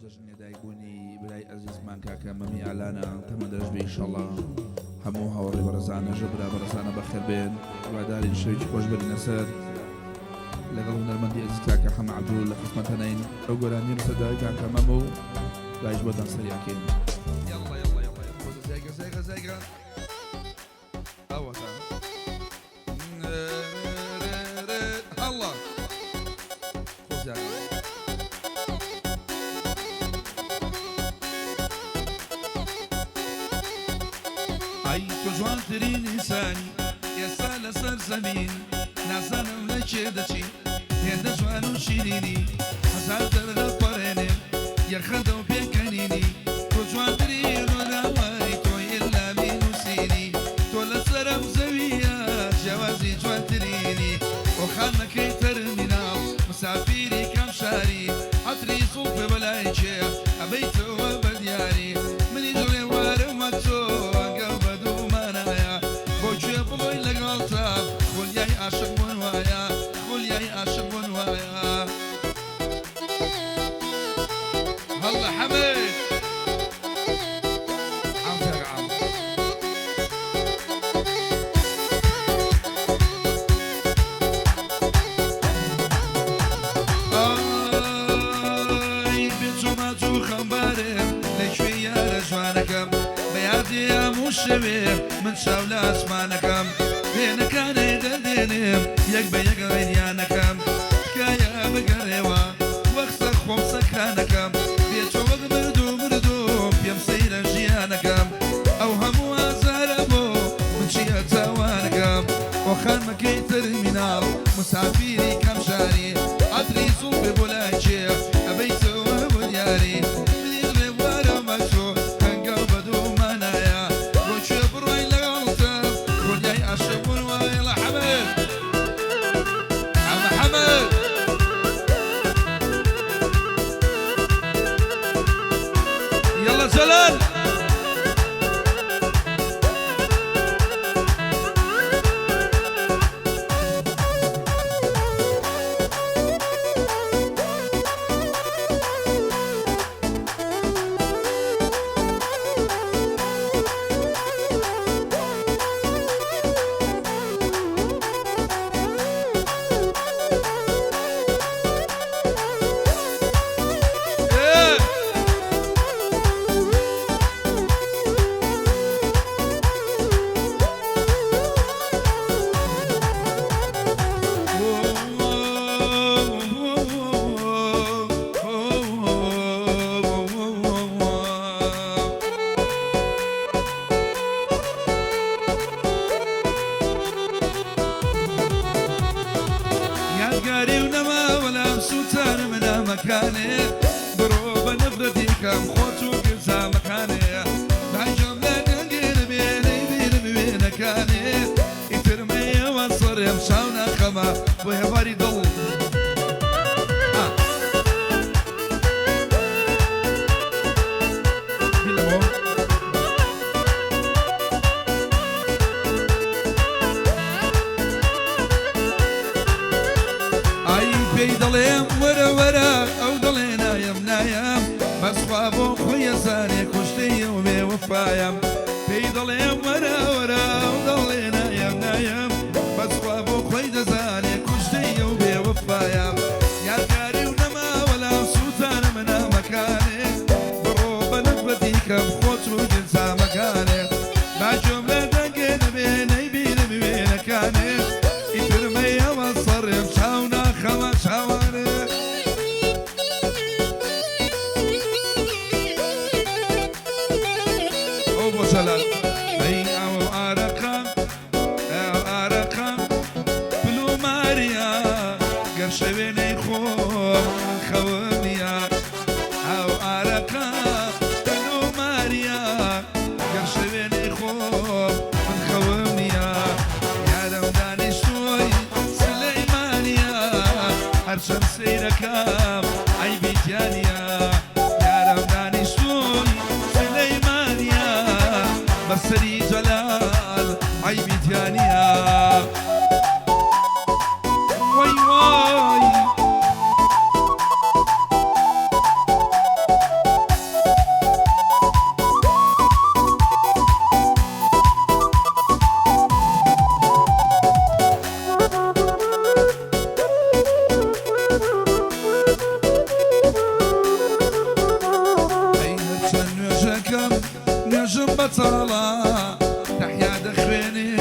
جژنی دایکبوونی برای ئەزیزمان کاکە مەمی ئالانە تەمە دەژبێ ئینشەڵڵا هەموو هاوڕێ بەڕێزانە ژەبرا بەڕێزانە بەخێر بێن وادارین شەوێکی خۆش ببینە سەر لەگەڵ هونەرمەندی عزیز کاکە حەمە عەبدوڵ لە خزمەتەنین ئەو گۆرانی ڕسەدای کاکە مەمە و دایش بۆ دانسەریاکەین يلا يلا يلا خذ زيقة زيقة زيقة أوتا الله خذ زيقة أي تجوان ترين إنساني يا سالة سر زمين نازانا ولا كيدتي هندا جوان وشيريني حزار درغ قريني يا خدو بيكنيني تجوان ترين ولا واري تو إلا مينوسيني تولى سرم زوية جوازي جوان تريني وخانا كي ترمينا مسافيري كم شاري عطري صوف بلايجي أبيت وبدياري مني دولي وارمتو عاشق بنوايا خلياي عاشق بنوايا هلا حمد عم فيك عم اي بنتو ماتو خمباري ليش ويا رجوانكم بيادي يا مشبه من شاولة اسمانكم هنا كان يدلني يك بيك غيرانكم كايا بقريوا وخسر خمسة كانكم بيتو مردو مردو بيمسير جيانكم او همو زاربو من شي اتوانكم وخان مكي ترمينال مسافيري كم شاري عطري صوفي بولايشي ابيتو بنياري بيغلي ورا مكسو كان قلبدو منايا روشي بروي لغلطة خلياي عشبون ويلا حمد عم حمد يلا جلال مكاني بروبة نفردي كم خوتو قلتا مكاني بعجم لنقل بيني بين مكاني يترمي وانصر يمشاونا خما وهي باري ضل اي بيدليم ورا ورا او ضلينا يمنا يم بس خوابو خويا ساني كشتي يومي وفايم بيدليم ورا ورا او ضلينا يمنا يم بس خوابو خويا ساني كشتي يومي وفايم يا كاري ونما ولا سوتان منا مكاني بروبا نفدي كم خوتو جنسا مكاني بعجملة دقين بيني بين كاني يترمي وانصر يمشاونا خمس حواري أبو جلال أي أو أرقام بلو ماريا قرشويني خوميا أو أرقام بلو ماريا قرشويني خوميا يا دوناني شوي سليمانيا عرشم سيركام عيبي جانيا يا رمضاني شوي سليمانيا بصري جلال عيبي جانيا واي واي بطالة تحيا دخويني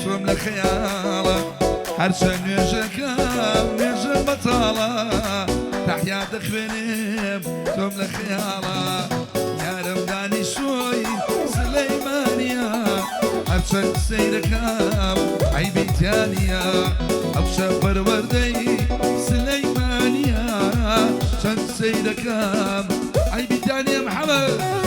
توم لخيالة هرشن نجكام نجم بطالة تحيا دخويني توم لخيالة يا رمضاني شوي سليمانيا هرشن سيركام عيبي تانية أبشر وردي سليمانيا شن سيركام عيبي تانية محمد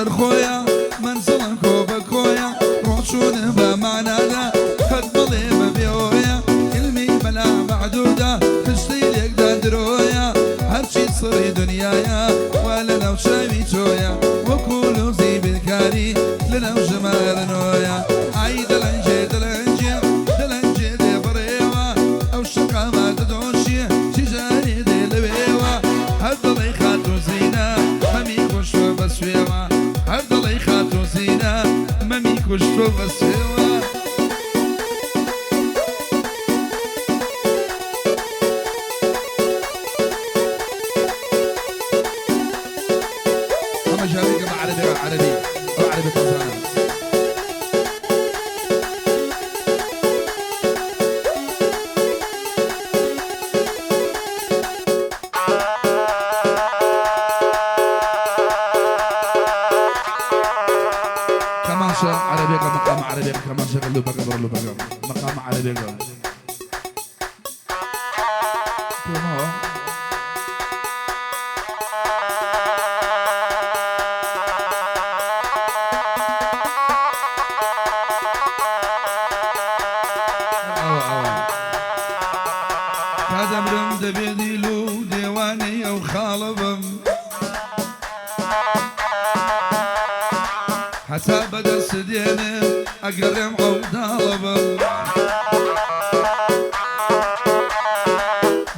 خويا منزل كوبا كويا روشون بمعنى ذا خدملي ببيويا كلمي بلا معدودة خشتي لك درويا هرشي صري دنيايا ولا لو شامي تويا وكلو زي بالكاري لنا وجمال نويا عيد دلنجي دلنجي دلنجي دي بريوة او شقا ما تدوشي تجاري دي لبيوة هدلي خاتو زينة مامي خوشو بسويوة هردلي خاتو زينة مامي كشتو بسوا أما جاويك مع عربي أو عربي طنزانة عربي مقام عربي كمان شغل له بقى مقام عربي هذا مرم دبيدي له ديواني او خالبم حتى بدا سديني اقرم او دالبم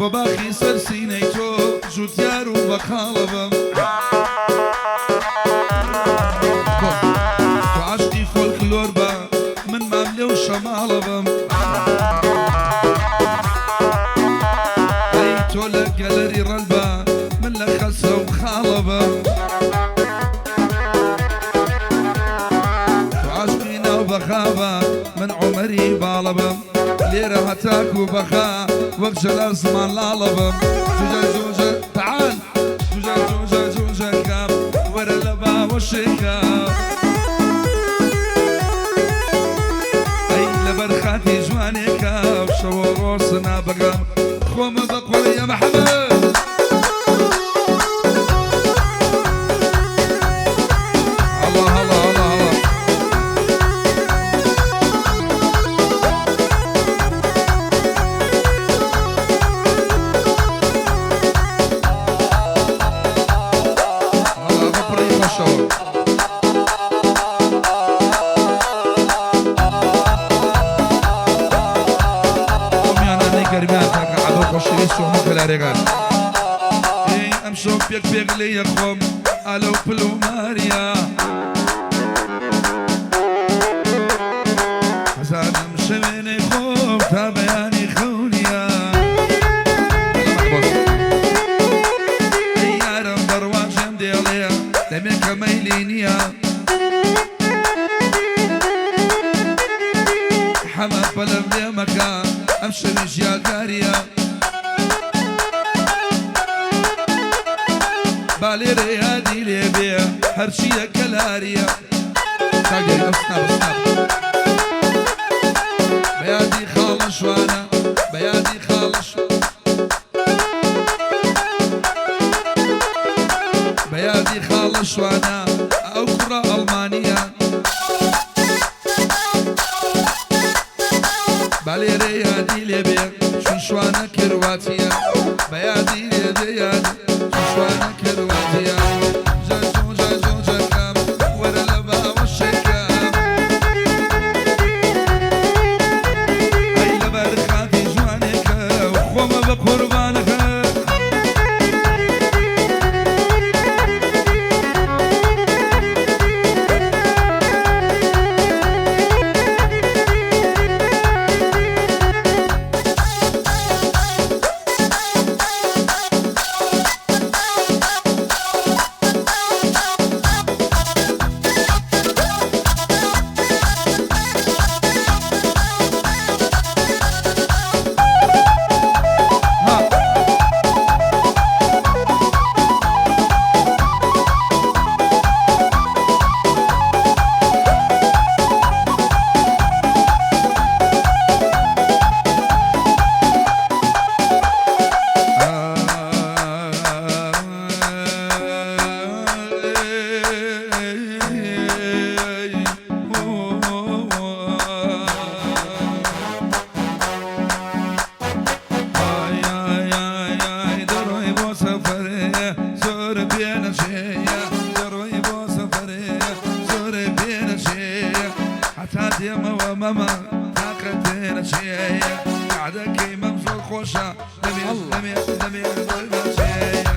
بباخي سرسينيتو جوتيارو بخالبم وعشقي فولكلور با من ماملي وشمالبم ايتو لقلري رلبا من لخسه وخالبم بخابة من عمري بالبم ليرة هتاك وبخا وقجل ارسمان لالبم جوجا جوجا تعال جوجا جوجا جوجا كاب ورا لبا والشيكاب اي لبرخاتي جواني كاب شو روسنا بقام خوم بقول يا محمد الله الله الله الله امشو بيك بيك لي يخوم الو بلو ماريا حسن مشمني خوم تابياني خونيا ايارم درواجم دياليا دمك ميلينيا حما بلم لي مكان امشي مش يا كاريا بالي ريادي ليبيا هرشية كلاريا تاقي بسنا بيادي خالش وانا بيادي خالش بيادي خالش وانا أوكرا ألمانيا بالي ريادي ليبيا شوشوانا كرواتيا بيادي ليبيا شوشوانا كرواتيا جاجو جاجو جاكام ورا لبا والشكام اي لبا رخاتي جواني شيء حتى ديما وماما طاقتنا شيء قعدك ممزول خوشة لم يقبل شيء